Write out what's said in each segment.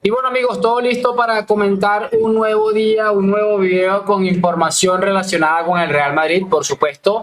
Y bueno amigos, todo listo para comentar un nuevo día, un nuevo video con información relacionada con el Real Madrid, por supuesto.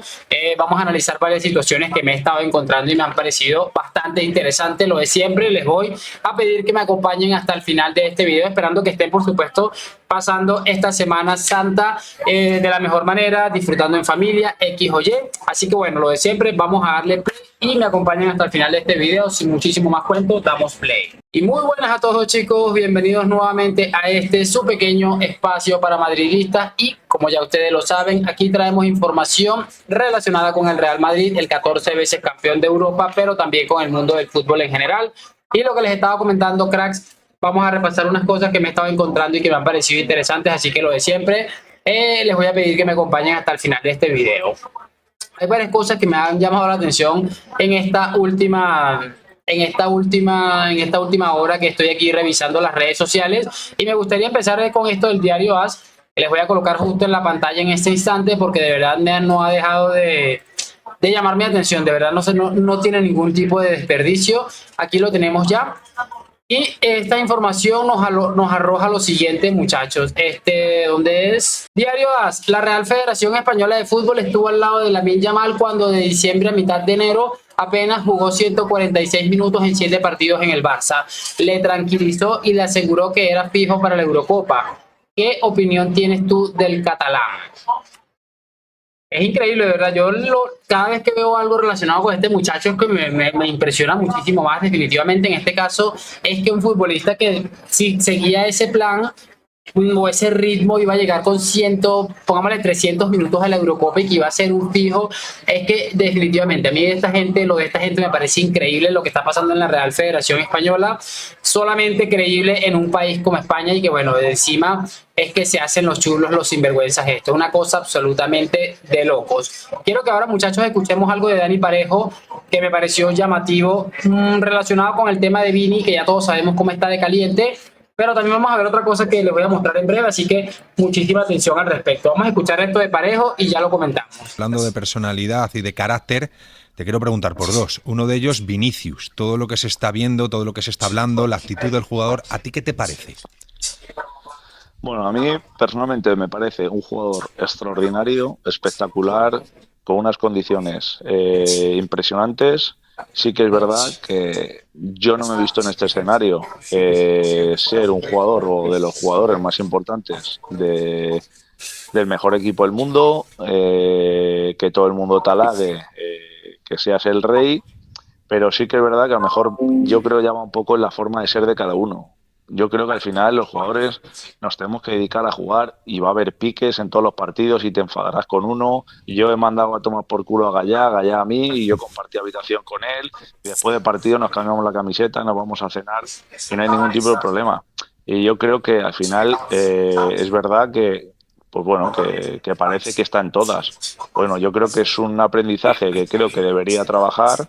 Vamos a analizar varias situaciones que me he estado encontrando y me han parecido bastante interesantes. Lo de siempre, les voy a pedir que me acompañen hasta el final de este video, esperando que estén, por supuesto, pasando esta Semana Santa de la mejor manera, disfrutando en familia, X o Y. Así que bueno, lo de siempre, vamos a darle play y me acompañan hasta el final de este video. Sin muchísimo más cuento, damos play. Y muy buenas a todos chicos, bienvenidos nuevamente a este su pequeño espacio para madridistas y como ya ustedes lo saben, aquí traemos información relacionada con el Real Madrid, el 14 veces campeón de Europa, pero también con el mundo del fútbol en general. Y lo que les estaba comentando, cracks, vamos a repasar unas cosas que me he estado encontrando y que me han parecido interesantes, así que lo de siempre, les voy a pedir que me acompañen hasta el final de este video. Hay varias cosas que me han llamado la atención en esta última hora que estoy aquí revisando las redes sociales y me gustaría empezar con esto del diario AS, que les voy a colocar justo en la pantalla en este instante porque de verdad no ha dejado de llamar mi atención, de verdad no tiene ningún tipo de desperdicio. Aquí lo tenemos ya. Y esta información nos arroja lo siguiente, muchachos. ¿Dónde es? Diario AS. La Real Federación Española de Fútbol estuvo al lado de Lamine Yamal cuando de diciembre a mitad de enero apenas jugó 146 minutos en 7 partidos en el Barça. Le tranquilizó y le aseguró que era fijo para la Eurocopa. ¿Qué opinión tienes tú del catalán? Es increíble, de verdad. Cada vez que veo algo relacionado con este muchacho es que me impresiona muchísimo más. Definitivamente, en este caso, es que un futbolista que si seguía ese plan o ese ritmo iba a llegar con pongámosle 300 minutos a la Eurocopa y que iba a ser un fijo. Es que definitivamente a mí lo de esta gente me parece increíble lo que está pasando en la Real Federación Española, solamente creíble en un país como España y que bueno, de encima es que se hacen los chulos, los sinvergüenzas. Esto es una cosa absolutamente de locos. Quiero que ahora, muchachos, escuchemos algo de Dani Parejo que me pareció llamativo, relacionado con el tema de Vini, que ya todos sabemos cómo está de caliente. Pero también vamos a ver otra cosa que les voy a mostrar en breve, así que muchísima atención al respecto. Vamos a escuchar esto de Parejo y ya lo comentamos. Hablando de personalidad y de carácter, te quiero preguntar por dos. Uno de ellos, Vinicius. Todo lo que se está viendo, todo lo que se está hablando, la actitud del jugador, ¿a ti qué te parece? Bueno, a mí personalmente me parece un jugador extraordinario, espectacular, con unas condiciones impresionantes. Sí que es verdad que yo no me he visto en este escenario ser un jugador o de los jugadores más importantes del mejor equipo del mundo, que todo el mundo talague, que seas el rey, pero sí que es verdad que a lo mejor yo creo llama un poco en la forma de ser de cada uno. Yo creo que al final los jugadores nos tenemos que dedicar a jugar y va a haber piques en todos los partidos y te enfadarás con uno. Y yo he mandado a tomar por culo a Gallá a mí y yo compartí habitación con él y después del partido nos cambiamos la camiseta, nos vamos a cenar y no hay ningún tipo de problema. Y yo creo que al final es verdad que pues bueno, que parece que está en todas. Bueno, yo creo que es un aprendizaje que creo que debería trabajar.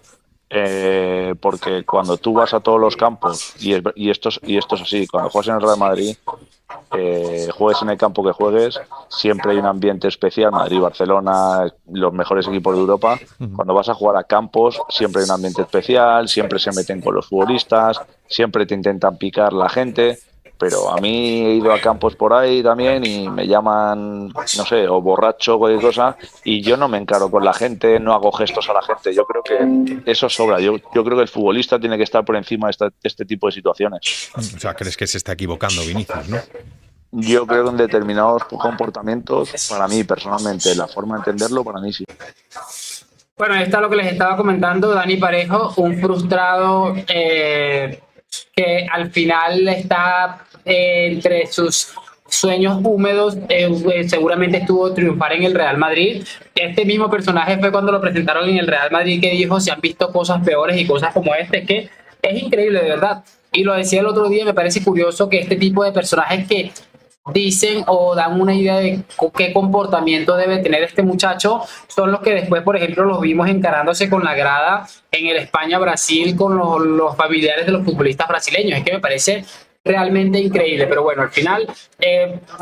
Porque cuando tú vas a todos los campos y esto es así, cuando juegas en el Real Madrid, juegues en el campo que juegues, siempre hay un ambiente especial. Madrid, Barcelona, los mejores equipos de Europa. Cuando vas a jugar a campos siempre hay un ambiente especial, siempre se meten con los futbolistas, siempre te intentan picar la gente. Pero a mí he ido a campos por ahí también y me llaman, no sé, o borracho o cualquier cosa, y yo no me encaro con la gente, no hago gestos a la gente. Yo creo que eso sobra. Yo creo que el futbolista tiene que estar por encima de este tipo de situaciones. O sea, ¿crees que se está equivocando Vinicius, no? Yo creo que en determinados comportamientos, para mí personalmente, la forma de entenderlo, para mí sí. Bueno, esto es lo que les estaba comentando, Dani Parejo, un frustrado que al final está entre sus sueños húmedos, seguramente estuvo triunfar en el Real Madrid. Este mismo personaje fue cuando lo presentaron en el Real Madrid que dijo, se han visto cosas peores y cosas como este, que es increíble de verdad. Y lo decía el otro día, me parece curioso que este tipo de personajes que dicen o dan una idea de qué comportamiento debe tener este muchacho son los que después, por ejemplo, los vimos encarándose con la grada en el España-Brasil con los familiares de los futbolistas brasileños. Es que me parece realmente increíble, pero bueno, al final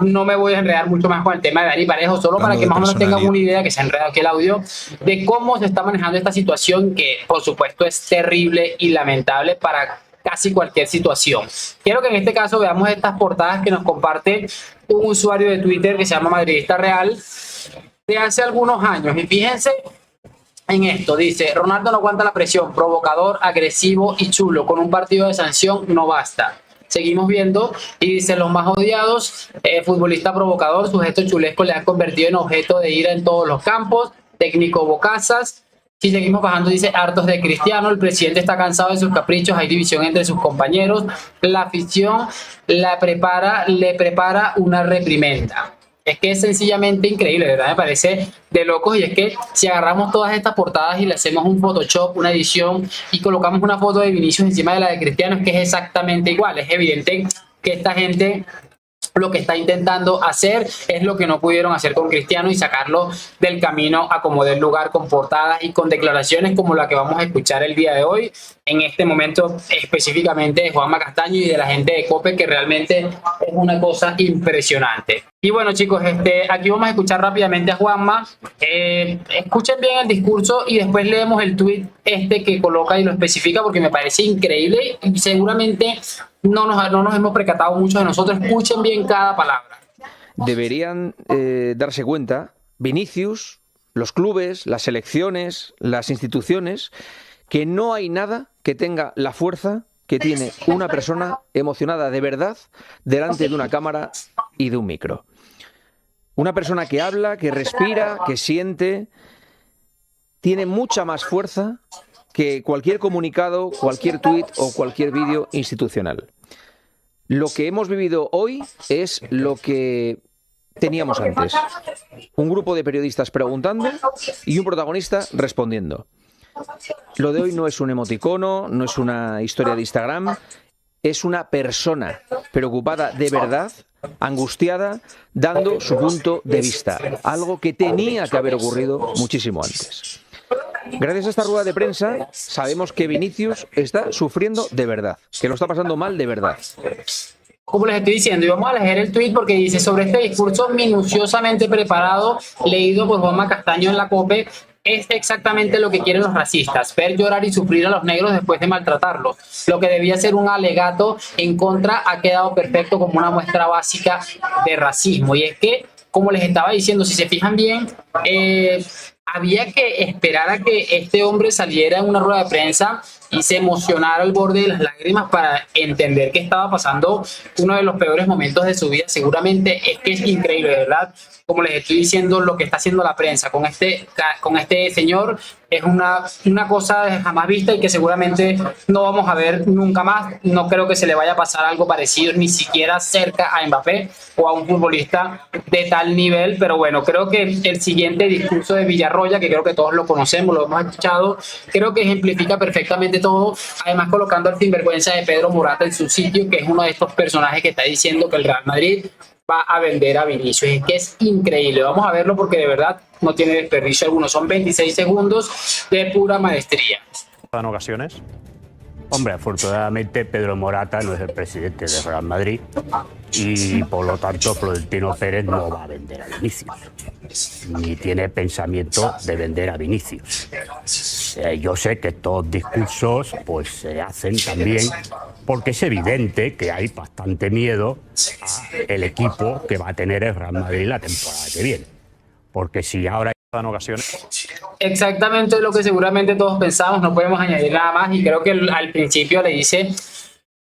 no me voy a enredar mucho más con el tema de Dani Parejo, solo para que más o menos tengan una idea, que se ha enredado aquí el audio, de cómo se está manejando esta situación que por supuesto es terrible y lamentable para casi cualquier situación. Quiero que en este caso veamos estas portadas que nos comparte un usuario de Twitter que se llama Madridista Real de hace algunos años. Y fíjense en esto, dice: Ronaldo no aguanta la presión, provocador, agresivo y chulo, con un partido de sanción no basta. Seguimos viendo y dice: los más odiados, futbolista provocador, sus gestos chulescos le han convertido en objeto de ira en todos los campos, técnico bocazas. Si seguimos bajando, dice: hartos de Cristiano, el presidente está cansado de sus caprichos, hay división entre sus compañeros, la afición le prepara una reprimenda. Es que es sencillamente increíble, ¿verdad? Me parece de locos. Y es que si agarramos todas estas portadas y le hacemos un Photoshop, una edición, y colocamos una foto de Vinicius encima de la de Cristiano, es que es exactamente igual. Es evidente que esta gente lo que está intentando hacer es lo que no pudieron hacer con Cristiano y sacarlo del camino a como del lugar, con portadas y con declaraciones como la que vamos a escuchar el día de hoy, en este momento específicamente de Juanma Castaño y de la gente de COPE, que realmente es una cosa impresionante. Y bueno, chicos, aquí vamos a escuchar rápidamente a Juanma. Escuchen bien el discurso y después leemos el tweet que coloca y lo especifica, porque me parece increíble y seguramente no nos hemos percatado mucho de nosotros. Escuchen bien cada palabra. Deberían darse cuenta, Vinicius, los clubes, las selecciones, las instituciones, que no hay nada que tenga la fuerza que tiene una persona emocionada de verdad delante de una cámara y de un micro. Una persona que habla, que respira, que siente, tiene mucha más fuerza que cualquier comunicado, cualquier tuit o cualquier vídeo institucional. Lo que hemos vivido hoy es lo que teníamos antes. Un grupo de periodistas preguntando y un protagonista respondiendo. Lo de hoy no es un emoticono, no es una historia de Instagram, es una persona preocupada de verdad, angustiada, dando su punto de vista. Algo que tenía que haber ocurrido muchísimo antes. Gracias a esta rueda de prensa sabemos que Vinicius está sufriendo de verdad, que lo está pasando mal de verdad. Como les estoy diciendo, y vamos a leer el tweet porque dice: sobre este discurso minuciosamente preparado, leído por Juanma Castaño en la COPE, es exactamente lo que quieren los racistas: ver llorar y sufrir a los negros después de maltratarlos. Lo que debía ser un alegato en contra ha quedado perfecto como una muestra básica de racismo. Y es que, como les estaba diciendo, si se fijan bien, había que esperar a que este hombre saliera en una rueda de prensa y se emocionara al borde de las lágrimas para entender que estaba pasando uno de los peores momentos de su vida. Seguramente es que es increíble, ¿verdad? Como les estoy diciendo, lo que está haciendo la prensa con este señor es una cosa jamás vista y que seguramente no vamos a ver nunca más. No creo que se le vaya a pasar algo parecido, ni siquiera cerca a Mbappé o a un futbolista de tal nivel. Pero bueno, creo que el siguiente discurso de Villarroya, que creo que todos lo conocemos, lo hemos escuchado, creo que ejemplifica perfectamente todo, además colocando al sinvergüenza de Pedro Morata en su sitio, que es uno de estos personajes que está diciendo que el Real Madrid va a vender a Vinicius. Es que es increíble. Vamos a verlo porque de verdad no tiene desperdicio alguno. Son 26 segundos de pura maestría. En ocasiones. Hombre, afortunadamente Pedro Morata no es el presidente del Real Madrid y por lo tanto Florentino Pérez no va a vender a Vinicius, ni tiene pensamiento de vender a Vinicius. Yo sé que estos discursos pues se hacen también porque es evidente que hay bastante miedo al equipo que va a tener el Real Madrid la temporada que viene, porque si ahora en ocasiones. Exactamente lo que seguramente todos pensamos, no podemos añadir nada más. Y creo que al principio le dice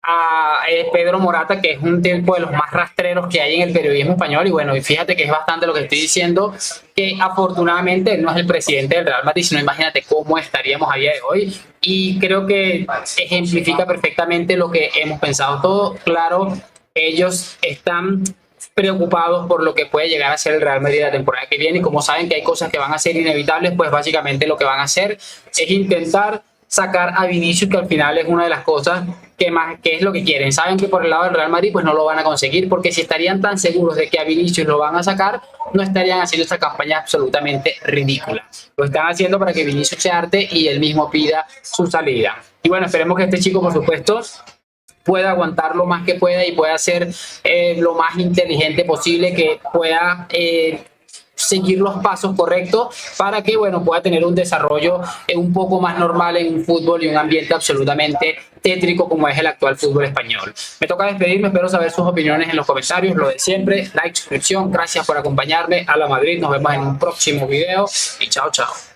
a Pedro Morata que es un tipo de los más rastreros que hay en el periodismo español. Y bueno, y fíjate que es bastante lo que estoy diciendo, que afortunadamente él no es el presidente del Real Madrid, sino imagínate cómo estaríamos a día de hoy. Y creo que ejemplifica perfectamente lo que hemos pensado todo. Claro, ellos están preocupados por lo que puede llegar a ser el Real Madrid la temporada que viene, y como saben que hay cosas que van a ser inevitables, pues básicamente lo que van a hacer es intentar sacar a Vinicius, que al final es una de las cosas que es lo que quieren. Saben que por el lado del Real Madrid pues no lo van a conseguir, porque si estarían tan seguros de que a Vinicius lo van a sacar, no estarían haciendo esta campaña absolutamente ridícula. Lo están haciendo para que Vinicius se harte y él mismo pida su salida. Y bueno, esperemos que este chico, por supuesto, pueda aguantar lo más que pueda y pueda ser lo más inteligente posible, que pueda seguir los pasos correctos para que, bueno, pueda tener un desarrollo un poco más normal en un fútbol y un ambiente absolutamente tétrico como es el actual fútbol español. Me toca despedirme, espero saber sus opiniones en los comentarios, lo de siempre, like, suscripción, gracias por acompañarme. A la Madrid, nos vemos en un próximo video y chao, chao.